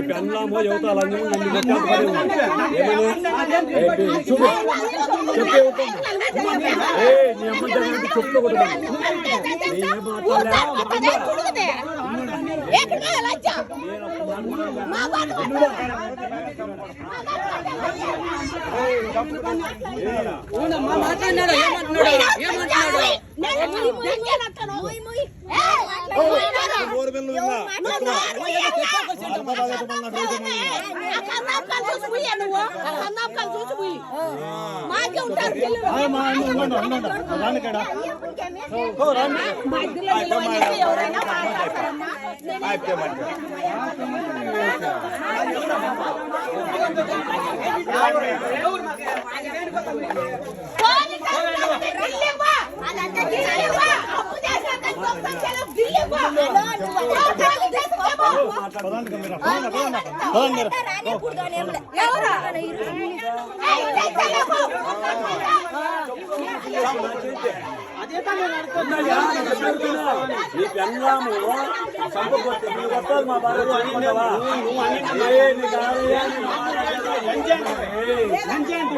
పెళ్ళామో యువతాలని చూడు నీ అమ్మ చెప్పుకోకూడదు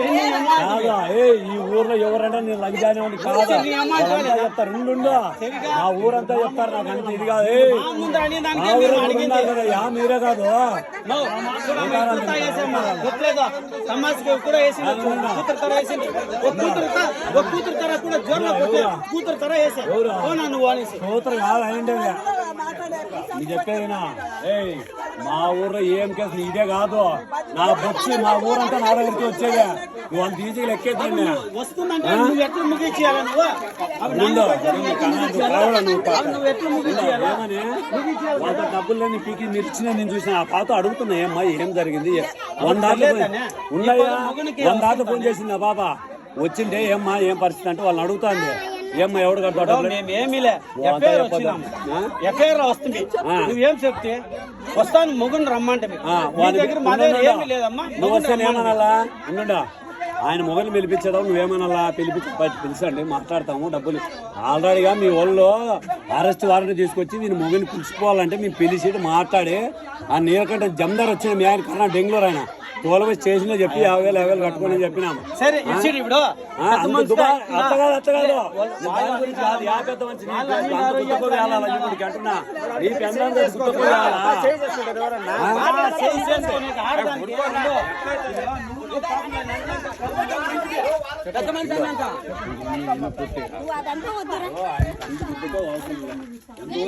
నేనేం మాట్లాడా ఈ ఊర్లో ఎవరైనా నేను లంచానే ఉంది కాదా చెప్తారు రెండు ఆ ఊరంతా చెప్తారు నాకు అంత ఇది కాదు కదా మీరే కాదు కూతురు కాదు అయ్యండి నీ చెప్పేదినా మా ఊర్లో ఏం కేసు ఇదే కాదు నా బొచ్చి మా ఊరంతా నా దగ్గరికి వచ్చేదే నువ్వు అంత ఈజీగా ఎక్కేద్దాన్ని వాళ్ళ డబ్బుల్ని పీకి మిర్చిన నేను చూసిన ఆ పాత అడుగుతున్నా ఏమ్మా ఏం జరిగింది 100 ఉన్నాయా 100 ఫోన్ చేసింది ఆ బాబా వచ్చిందే ఏమ్మా ఏం పరిస్థితి అంటే వాళ్ళని అడుగుతాంది ఏమ్మా ఎవడు కడతాడు వస్తుంది నువ్వేం చెప్తే వస్తాను మొగుని రమ్మంటే నువ్వు వస్తాను ఏమనాలా ఉండా ఆయన మొగలు పిలిపించడం నువ్వేమనాలా పిలిచండి మాట్లాడతాము డబ్బులు ఆల్రెడీగా మీ వాళ్ళు అరెస్ట్ వారెంట్ తీసుకొచ్చి నేను మొగని పిలుచుకోవాలంటే మేము పిలిచి మాట్లాడి ఆ నీలకంటే జమదార్ వచ్చిన మీ ఆయన కన్నా బెంగళూరు ఆయన తోలబడి స్టేషన్ లో చెప్పి 50,000 కట్టుకోని చెప్పినాము అత్తగాదు అంటున్నా నీ